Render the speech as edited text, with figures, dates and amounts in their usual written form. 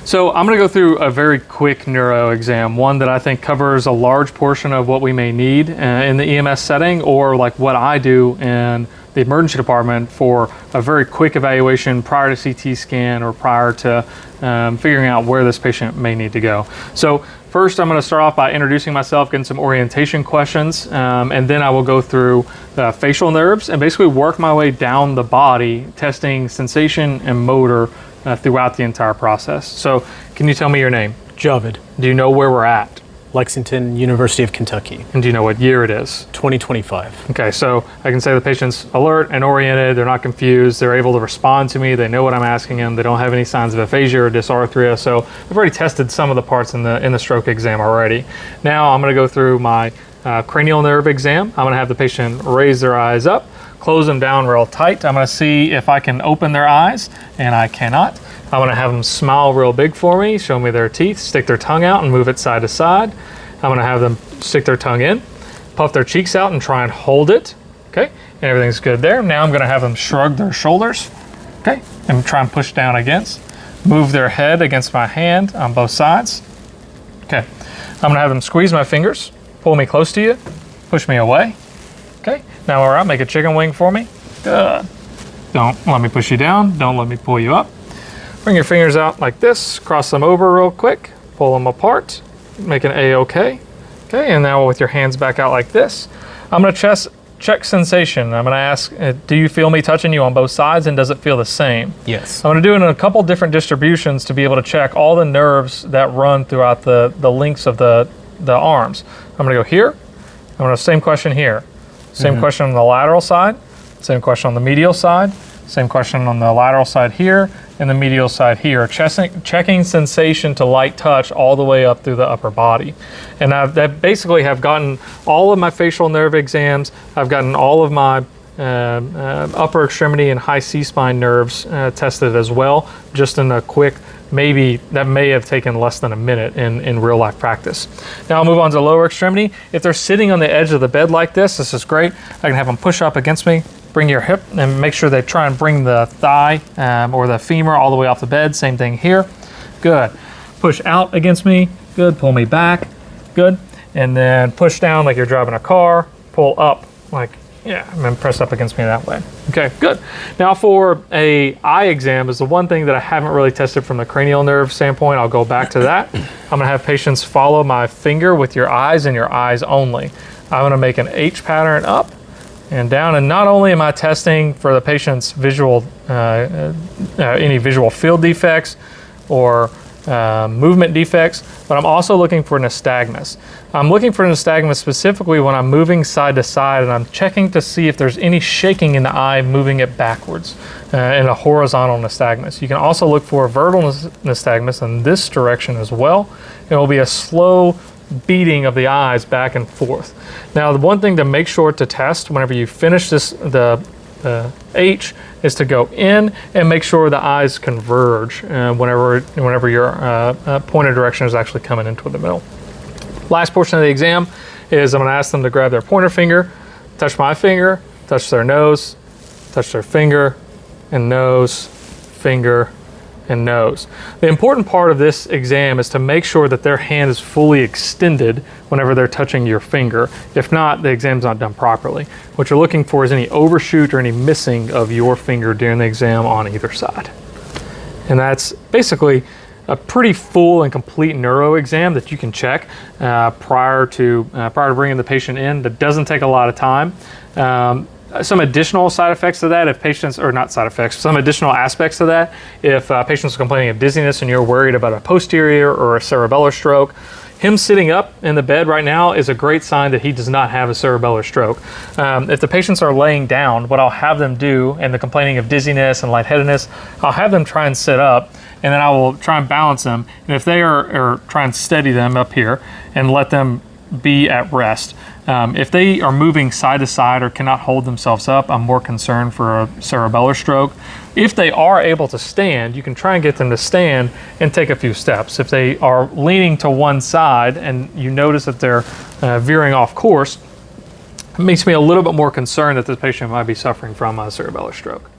So I'm going to go through a very quick neuro exam, one that I think covers a large portion of what we may need in the EMS setting, or like what I do in the emergency department for a very quick evaluation prior to CT scan or prior to figuring out where this patient may need to go. So first, I'm going to start off by introducing myself, getting some orientation questions, and then I will go through the facial nerves and basically work my way down the body, testing sensation and motor throughout the entire process. So can you tell me your name? Javid. Do you know where we're at? Lexington, University of Kentucky. And do you know what year it is? 2025. Okay, so I can say the patient's alert and oriented, they're not confused, they're able to respond to me, they know what I'm asking them, they don't have any signs of aphasia or dysarthria, so I've already tested some of the parts in the stroke exam already. Now I'm going to go through my cranial nerve exam. I'm going to have the patient raise their eyes up, close them down real tight. I'm going to see if I can open their eyes, and I cannot. I'm going to have them smile real big for me, show me their teeth, stick their tongue out and move it side to side. I'm going to have them stick their tongue in, puff their cheeks out and try and hold it. Okay, and everything's good there. Now I'm going to have them shrug their shoulders, okay, and try and push down against. Move their head against my hand on both sides. Okay, I'm going to have them squeeze my fingers, pull me close to you, push me away. Okay, now we're out, make a chicken wing for me. Good. Don't let me push you down, don't let me pull you up. Bring your fingers out like this, cross them over real quick, pull them apart, make an A-OK. Okay, and now with your hands back out like this, I'm going to check sensation. I'm going to ask, do you feel me touching you on both sides, and does it feel the same? Yes. I'm going to do it in a couple different distributions to be able to check all the nerves that run throughout the lengths of the arms. I'm going to go here. I'm going to same question here. Same question on the lateral side. Same question on the medial side. Same question on the lateral side here and the medial side here. Checking sensation to light touch all the way up through the upper body. And I basically have gotten all of my facial nerve exams. I've gotten all of my upper extremity and high C-spine nerves tested as well, just in a quick, maybe that may have taken less than a minute in real life practice. Now I'll move on to lower extremity. If they're sitting on the edge of the bed like this is great. I can have them push up against me, bring your hip, and make sure they try and bring the thigh or the femur all the way off the bed. Same thing here. Good. Push out against me. Good. Pull me back. Good. And then push down like you're driving a car. Pull up like, yeah, and then press up against me that way. Okay, good. Now for a eye exam is the one thing that I haven't really tested from the cranial nerve standpoint. I'll go back to that. I'm gonna have patients follow my finger with your eyes and your eyes only. I'm gonna make an H pattern up and down, and not only am I testing for the patient's visual, any visual field defects or movement defects, but I'm also looking for nystagmus. I'm looking for nystagmus specifically when I'm moving side to side, and I'm checking to see if there's any shaking in the eye, moving it backwards in a horizontal nystagmus. You can also look for a vertical nystagmus in this direction as well. It will be a slow beating of the eyes back and forth. Now, the one thing to make sure to test whenever you finish this, the H, is to go in and make sure the eyes converge whenever your pointer direction is actually coming into the middle. Last portion of the exam is I'm going to ask them to grab their pointer finger, touch my finger, touch their nose, touch their finger, and nose, finger, and nose. The important part of this exam is to make sure that their hand is fully extended whenever they're touching your finger. If not, the exam's not done properly. What you're looking for is any overshoot or any missing of your finger during the exam on either side. And that's basically a pretty full and complete neuro exam that you can check prior to bringing the patient in. That doesn't take a lot of time. Some additional side effects to that, if patients, or not side effects, some additional aspects to that, if patients are complaining of dizziness and you're worried about a posterior or a cerebellar stroke, him sitting up in the bed right now is a great sign that he does not have a cerebellar stroke. If the patients are laying down, what I'll have them do, and they're complaining of dizziness and lightheadedness, I'll have them try and sit up, and then I will try and balance them. And if they are try and steady them up here and let them be at rest. If they are moving side to side or cannot hold themselves up, I'm more concerned for a cerebellar stroke. If they are able to stand, you can try and get them to stand and take a few steps. If they are leaning to one side and you notice that they're veering off course, it makes me a little bit more concerned that this patient might be suffering from a cerebellar stroke.